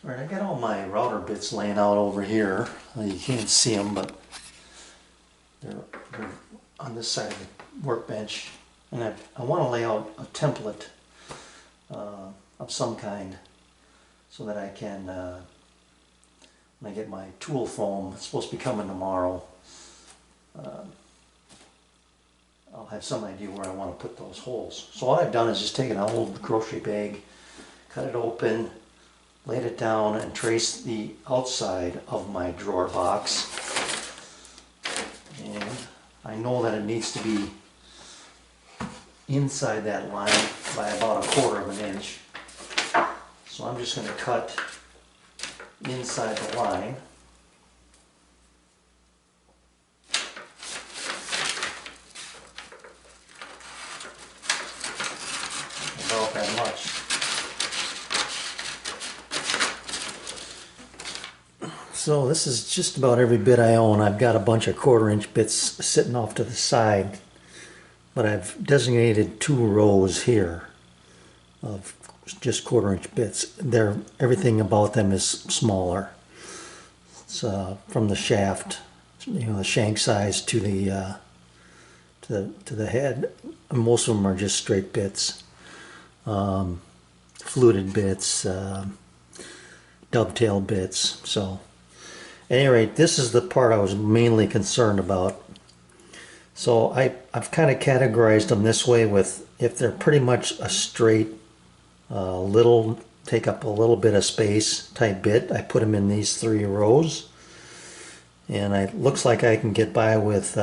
Alright, I got all my router bits laying out over here. You can't see them, but they're on this side of the workbench. And I want to lay out a template of some kind so that I can, when I get my tool foam, it's supposed to be coming tomorrow, I'll have some idea where I want to put those holes. So all I've done is just taken an old grocery bag, cut it open, laid it down, and traced the outside of my drawer box. And I know that it needs to be inside that line by about 1/4 of an inch. So I'm just going to cut inside the line. About that much. So this is just about every bit I own. I've got a bunch of 1/4 inch bits sitting off to the side, but I've designated 2 rows here of just 1/4 inch bits. Everything about them is smaller. It's from the shaft, the shank size to the head. And most of them are just straight bits, fluted bits, dovetail bits. So at any rate, this is the part I was mainly concerned about. So I've kind of categorized them this way, with if they're pretty much a straight little, take up a little bit of space type bit, I put them in these 3 rows. And it looks like I can get by with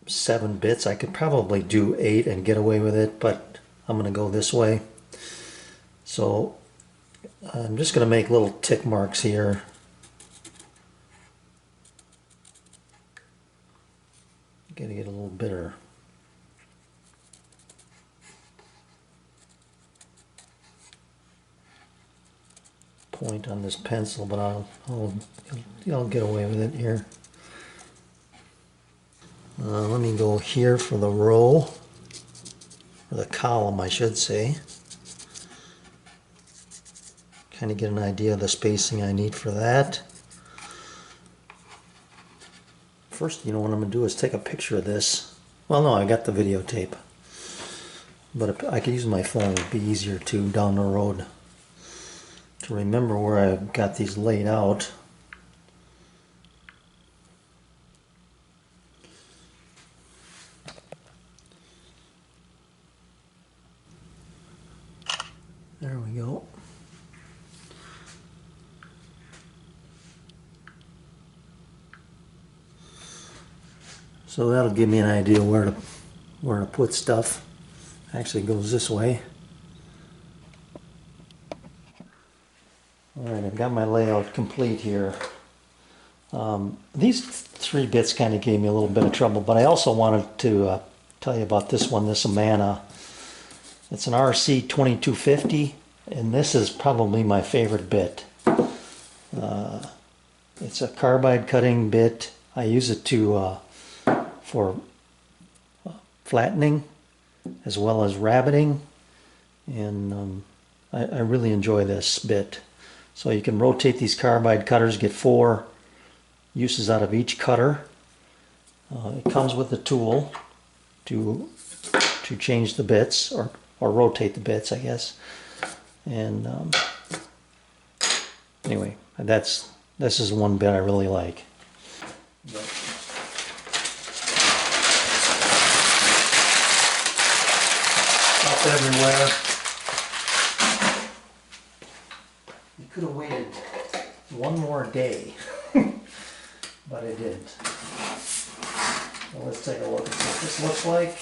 7 bits. I could probably do 8 and get away with it, but I'm going to go this way. So I'm just going to make little tick marks here. Got to get a little bitter. Point on this pencil, but I'll get away with it here. Let me go here for the row, or the column I should say. Kind of get an idea of the spacing I need for that. First, what I'm going to do is take a picture of this. Well, no, I got the videotape, but if I could use my phone, it'd be easier to down the road to remember where I've got these laid out. There we go. So that'll give me an idea where to put stuff. Actually, it goes this way. Alright, I've got my layout complete here. These 3 bits kind of gave me a little bit of trouble, but I also wanted to tell you about this one, this Amana. It's an RC2250, and this is probably my favorite bit. It's a carbide cutting bit. I use it for flattening as well as rabbiting, and I really enjoy this bit. So you can rotate these carbide cutters, get 4 uses out of each cutter. It comes with the tool to change the bits, or rotate the bits, I guess. And anyway, this is one bit I really like. Up everywhere. You could have waited one more day, but I didn't. So let's take a look at what this looks like.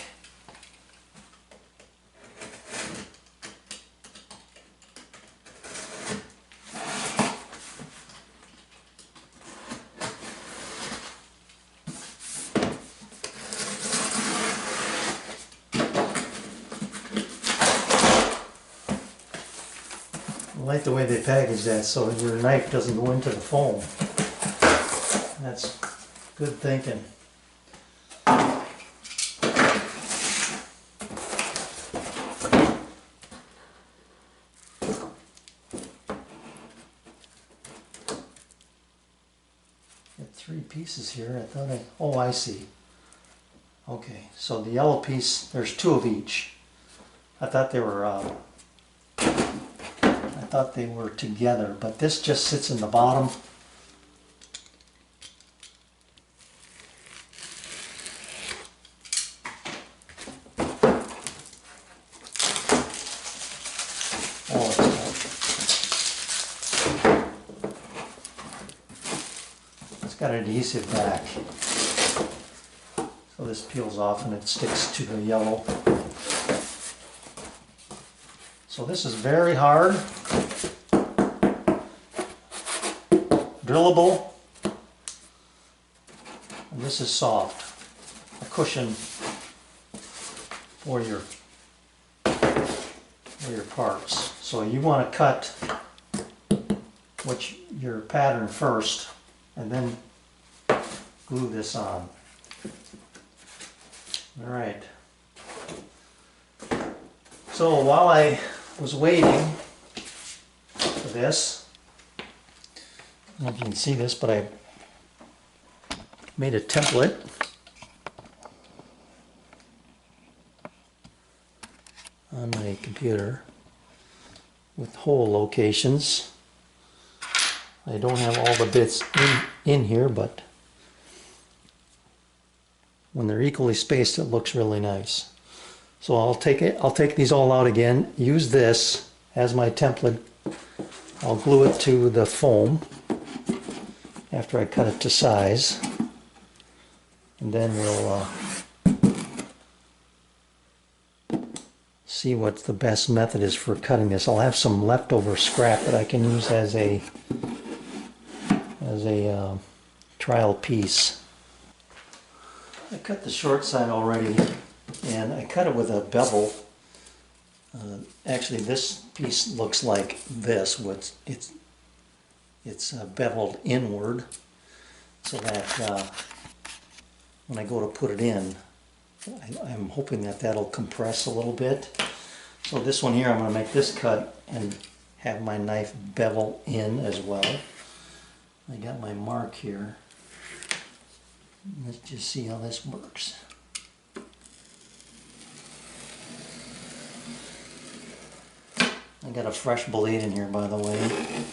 I like the way they package that so your knife doesn't go into the foam. That's good thinking. three pieces here. I thought oh, I see. Okay, so the yellow piece, there's two of each. I thought they were together, but this just sits in the bottom. It's got adhesive back. So this peels off and it sticks to the yellow. So this is very hard, drillable, and this is soft, a cushion for your parts. So you want to cut your pattern first and then glue this on. All right. So while I was waiting for this, I don't know if you can see this, but I made a template. On my computer with hole locations. I don't have all the bits in here, but when they're equally spaced, it looks really nice. So I'll take these all out again, use this as my template. I'll glue it to the foam after I cut it to size, and then we'll see what the best method is for cutting this. I'll have some leftover scrap that I can use as a trial piece. I cut the short side already, and I cut it with a bevel. Actually, this piece looks like this. It's beveled inward, so that when I go to put it in, I'm hoping that that'll compress a little bit. So this one here, I'm going to make this cut and have my knife bevel in as well. I got my mark here. Let's just see how this works. I got a fresh blade in here, by the way.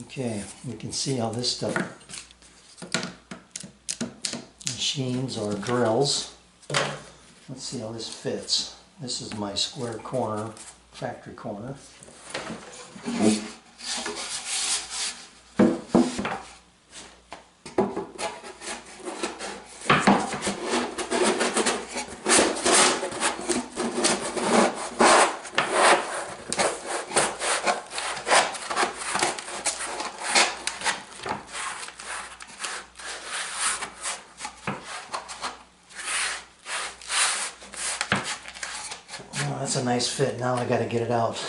Okay, we can see how this stuff machines or drills. Let's see how this fits. This is my square corner, factory corner. Oh, that's a nice fit. Now I got to get it out.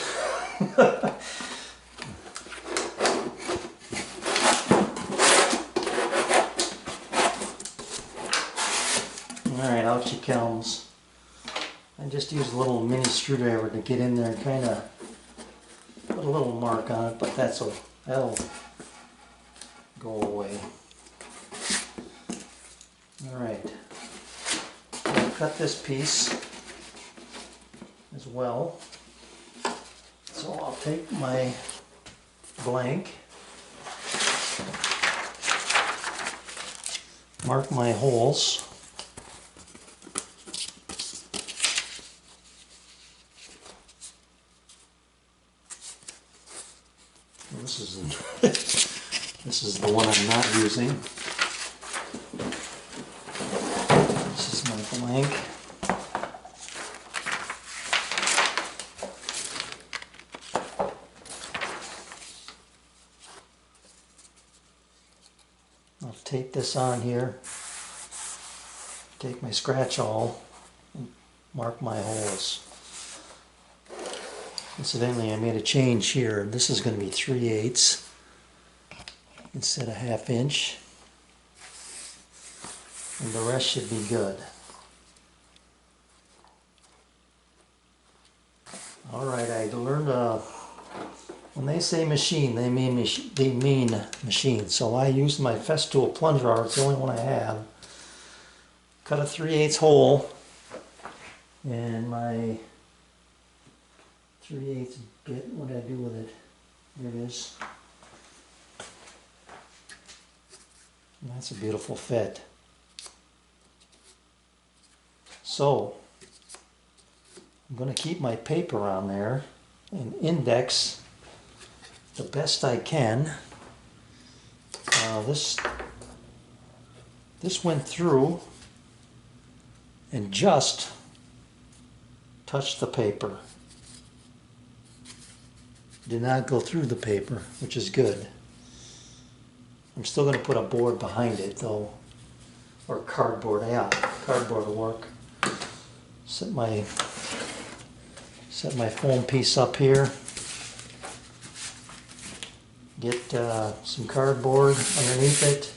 Alright, out she comes. I just used a little mini screwdriver to get in there and kind of put a little mark on it, but that'll go away. Alright, I'll cut this piece as well. So I'll take my blank, mark my holes. This is the one I'm not using. This is my blank. tape this on here, take my scratch awl, and mark my holes. Incidentally, I made a change here. This is going to be 3/8 instead of 1/2 inch. And the rest should be good. Alright, I learned when they say machine, they mean machine. So I used my Festool plunger art, it's the only one I have. Cut a 3/8 hole, and my 3/8 bit, what did I do with it? Here it is. And that's a beautiful fit. So, I'm going to keep my paper on there and index the best I can. This went through and just touched the paper. Did not go through the paper, which is good. I'm still going to put a board behind it though, or cardboard. Yeah, cardboard will work. Set my foam piece up here. Get some cardboard underneath it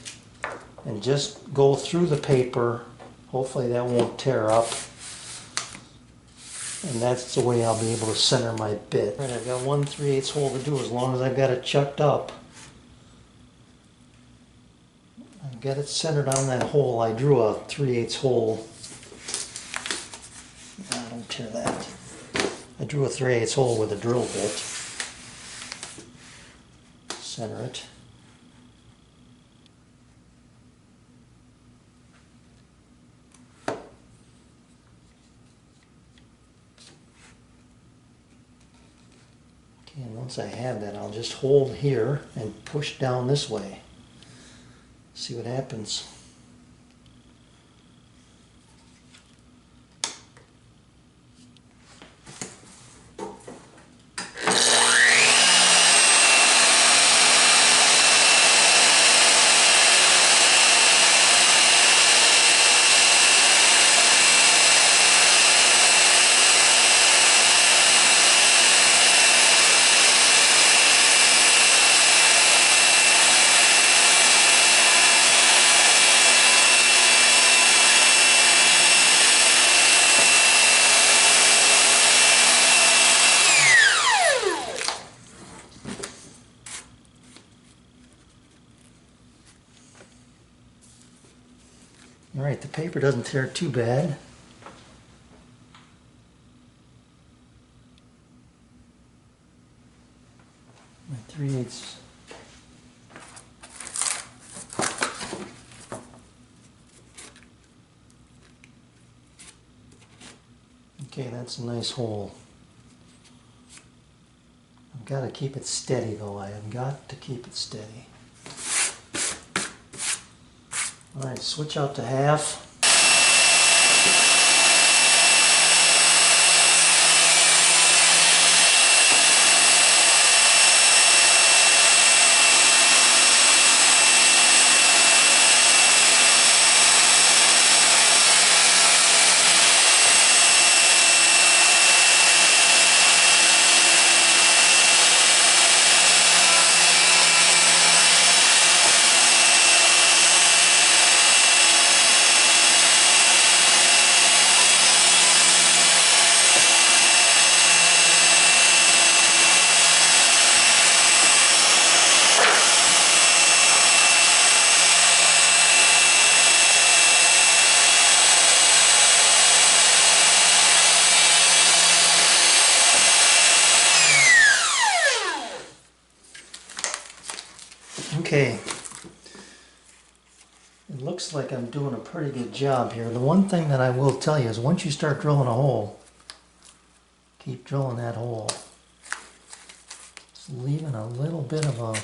and just go through the paper. Hopefully that won't tear up. And that's the way I'll be able to center my bit. Right, I've got 1 3/8 hole to do as long as I've got it chucked up. I've got it centered on that hole. I drew a 3/8 hole. Don't tear that. I drew a 3/8 hole with a drill bit. Center it. Okay, and once I have that, I'll just hold here and push down this way. See what happens. Alright, the paper doesn't tear too bad. My 3/8. Okay, that's a nice hole. I've got to keep it steady though. I have got to keep it steady. Alright, switch out to 1/2. Okay, it looks like I'm doing a pretty good job here. The one thing that I will tell you is once you start drilling a hole, keep drilling that hole. Just leaving a little bit of a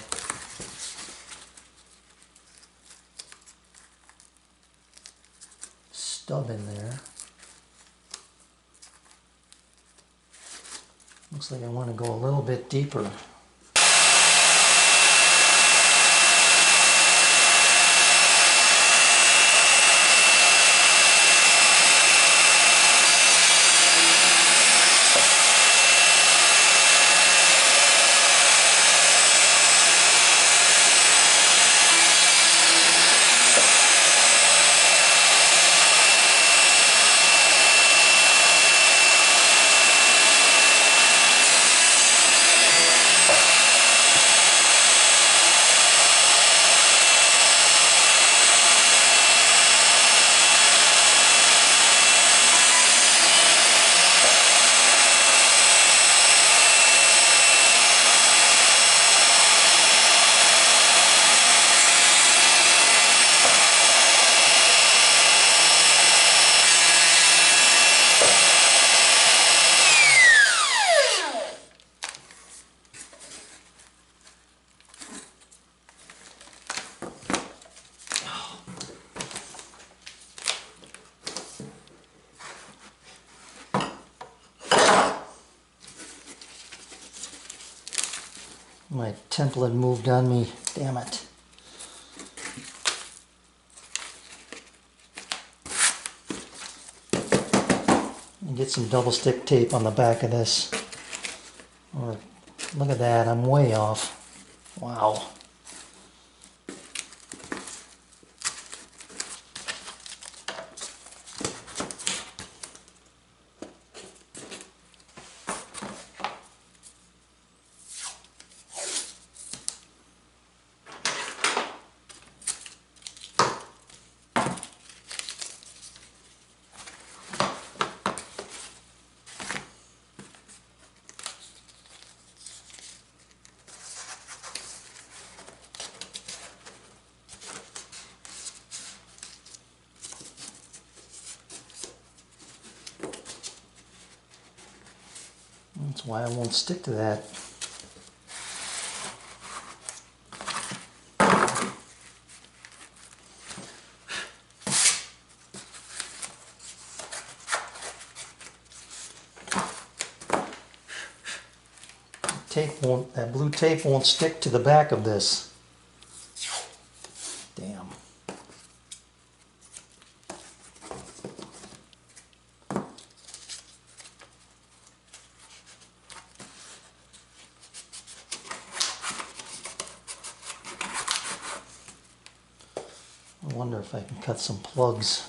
stub in there. Looks like I want to go a little bit deeper. My template moved on me. Damn it. And get some double stick tape on the back of this. Or look at that, I'm way off. Wow. That's why I won't stick to that. That blue tape won't stick to the back of this. Damn. I wonder if I can cut some plugs.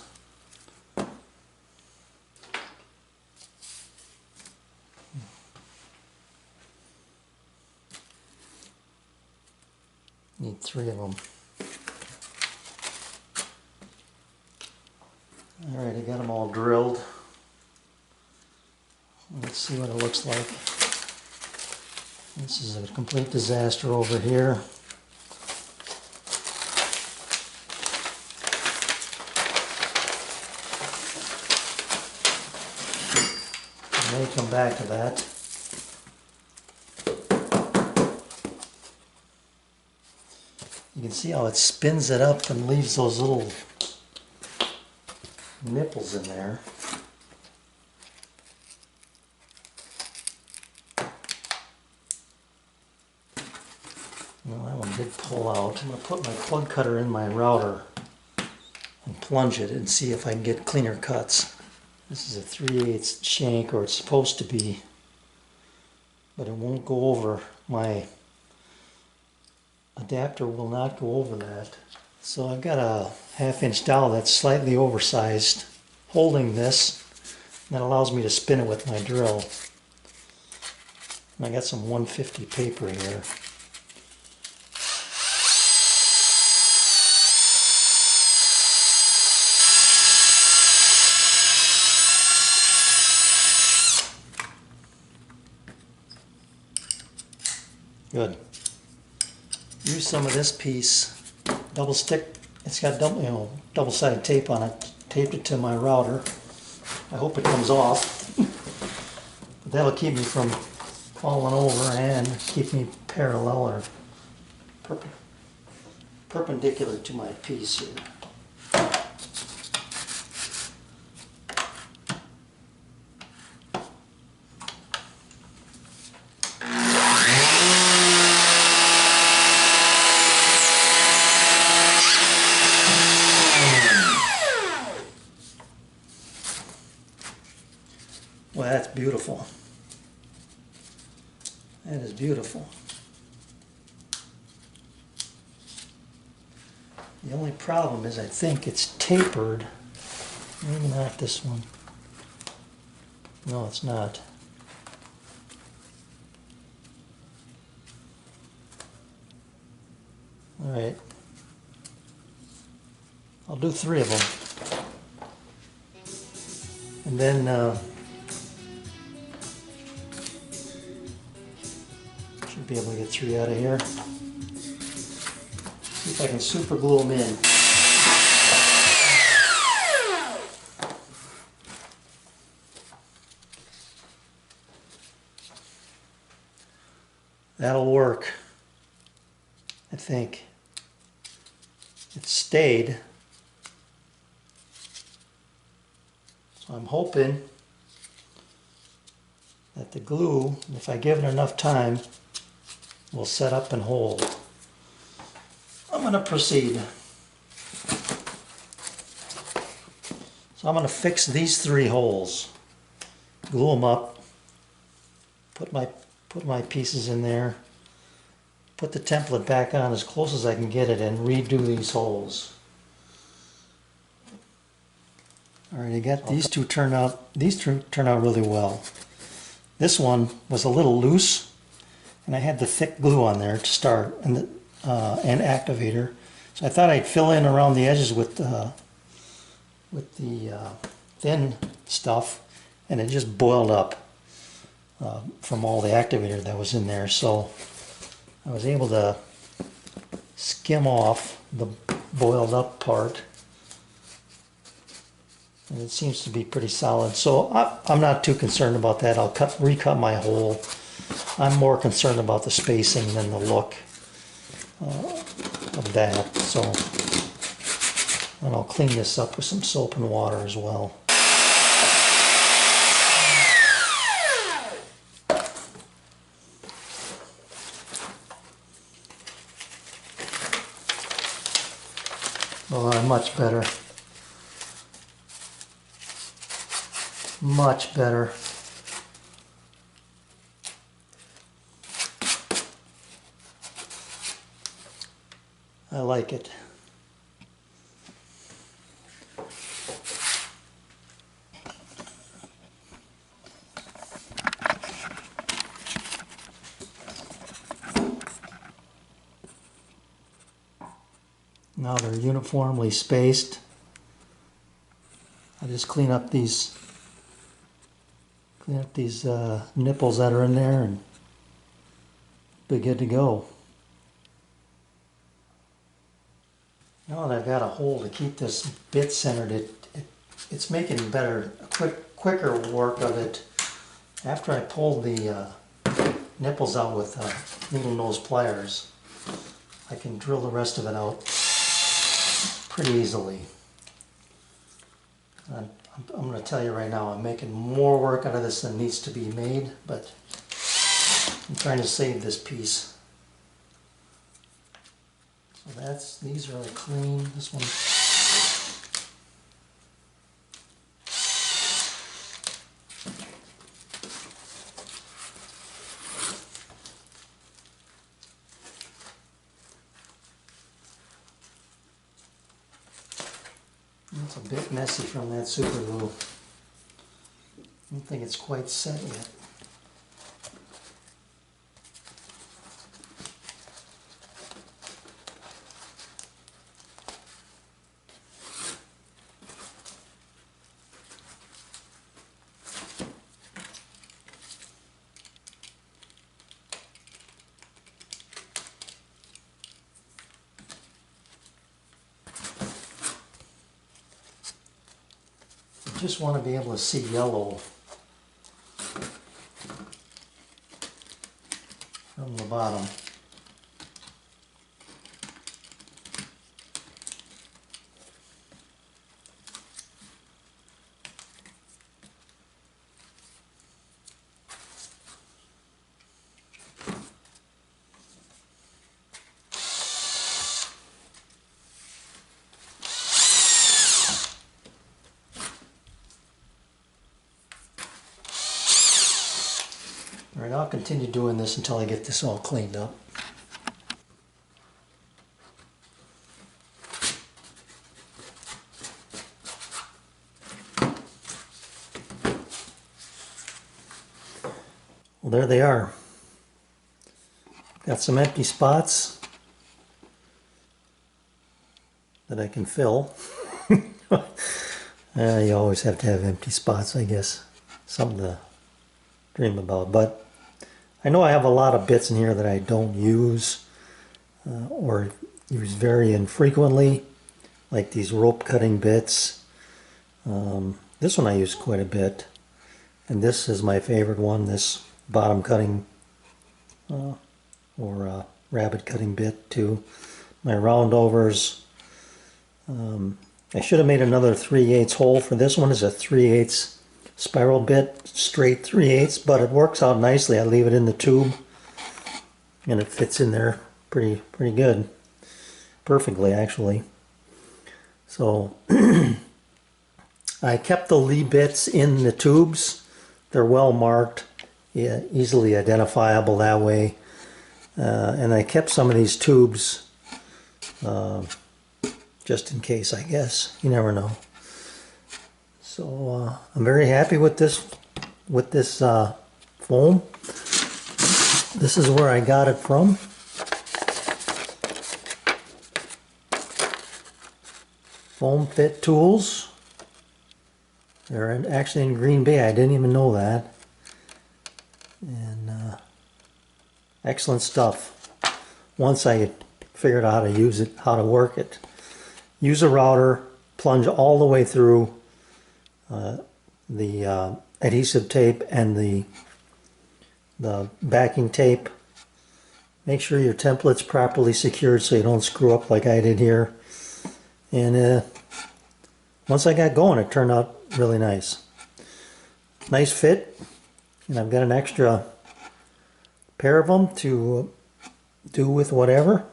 Need 3 of them. Alright, I got them all drilled. Let's see what it looks like. This is a complete disaster over here. I may come back to that. You can see how it spins it up and leaves those little nipples in there. Well, that one did pull out. I'm going to put my plug cutter in my router and plunge it and see if I can get cleaner cuts. This is a 3/8 shank, or it's supposed to be, but it won't go over. My adapter will not go over that. So I've got a 1/2-inch dowel that's slightly oversized holding this. That allows me to spin it with my drill. And I got some 150 paper here. Good. Use some of this piece, double stick. It's got double-sided tape on it. Taped it to my router. I hope it comes off. But that'll keep me from falling over and keep me parallel or perpendicular to my piece here. Well, that's beautiful. That is beautiful. The only problem is I think it's tapered. Maybe not this one. No, it's not. All right. I'll do 3 of them. And then should be able to get 3 out of here. See if I can super glue them in. That'll work, I think. It stayed. So I'm hoping that the glue, if I give it enough time, will set up and hold. I'm going to proceed. So I'm going to fix these 3 holes, glue them up, put my pieces in there, put the template back on as close as I can get it, and redo these holes. Alright, I got these two turned out. These two turned out really well. This one was a little loose, and I had the thick glue on there to start, and the activator. So I thought I'd fill in around the edges with the thin stuff, and it just boiled up from all the activator that was in there. So I was able to skim off the boiled up part, and it seems to be pretty solid. So I'm not too concerned about that. I'll recut my hole. I'm more concerned about the spacing than the look of that. So, and I'll clean this up with some soap and water as well. Oh, much better. Much better. I like it. Now they're uniformly spaced. I just clean up these nipples that are in there, and be good to go. Now that I've got a hole to keep this bit centered, it's making quicker work of it. After I pulled the nipples out with needle nose pliers, I can drill the rest of it out pretty easily. I'm going to tell you right now, I'm making more work out of this than needs to be made, but I'm trying to save this piece. So these are clean. This one. It's a bit messy from that super glue. I don't think it's quite set yet. Just want to be able to see yellow from the bottom. All right, I'll continue doing this until I get this all cleaned up. Well, there they are. Got some empty spots that I can fill. You always have to have empty spots, I guess. Something to dream about. But I know I have a lot of bits in here that I don't use or use very infrequently, like these rope cutting bits. This one I use quite a bit, and this is my favorite one, this bottom cutting or rabbet cutting bit too. My roundovers. I should have made another 3/8 hole for this one. Is a 3/8 spiral bit, straight 3/8, but it works out nicely. I leave it in the tube and it fits in there pretty good, perfectly actually. So I kept the Lee bits in the tubes. They're well marked, yeah, easily identifiable that way. And I kept some of these tubes just in case, I guess. You never know. So I'm very happy with this foam. This is where I got it from. Foam Fit Tools. They're actually in Green Bay. I didn't even know that. And excellent stuff. Once I figured out how to use it, how to work it. Use a router, plunge all the way through the adhesive tape and the backing tape. Make sure your template's properly secured so you don't screw up like I did here. And once I got going, it turned out really nice. Nice fit, and I've got an extra pair of them to do with whatever.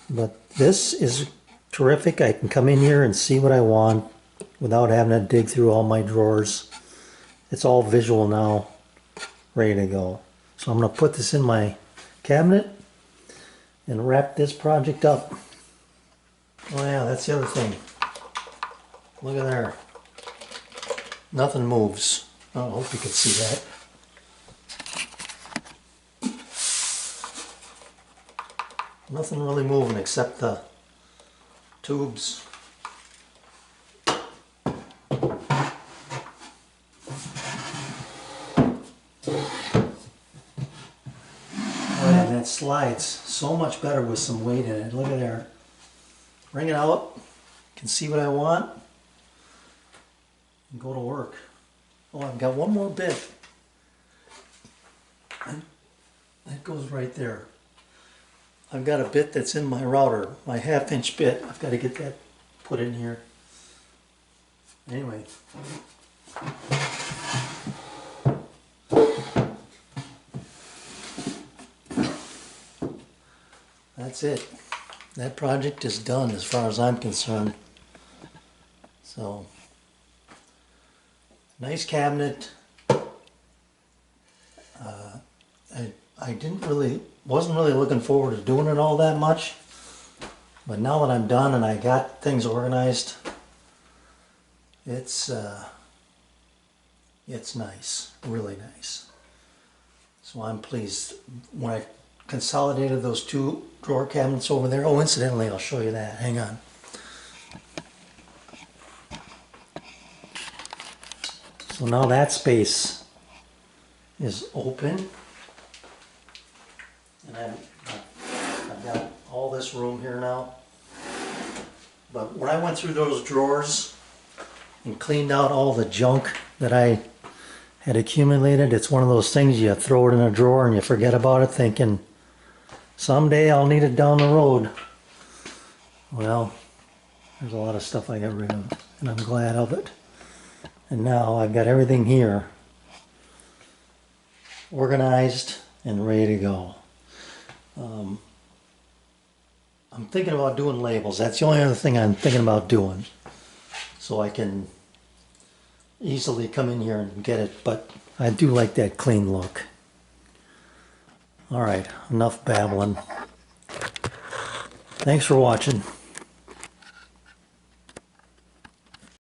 But this is terrific. I can come in here and see what I want without having to dig through all my drawers. It's all visual now, ready to go. So I'm going to put this in my cabinet and wrap this project up. Oh yeah, that's the other thing. Look at there. Nothing moves. Oh, I hope you can see that. Nothing really moving except the tubes. And that slides so much better with some weight in it. Look at there. Bring it out. Can see what I want. And go to work. Oh, I've got one more bit. And that goes right there. I've got a bit that's in my router, my 1/2-inch bit. I've got to get that put in here. Anyway. That's it. That project is done as far as I'm concerned. So, nice cabinet. I wasn't really looking forward to doing it all that much, but now that I'm done and I got things organized, it's nice, really nice. So I'm pleased. When I consolidated those 2 drawer cabinets over there, oh, incidentally, I'll show you that. Hang on. So now that space is open. And I've got all this room here now. But when I went through those drawers and cleaned out all the junk that I had accumulated, it's one of those things you throw it in a drawer and you forget about it thinking, someday I'll need it down the road. Well, there's a lot of stuff I got rid of, and I'm glad of it. And now I've got everything here organized and ready to go. I'm thinking about doing labels. That's the only other thing I'm thinking about doing. So I can easily come in here and get it, but I do like that clean look. Alright, enough babbling. Thanks for watching.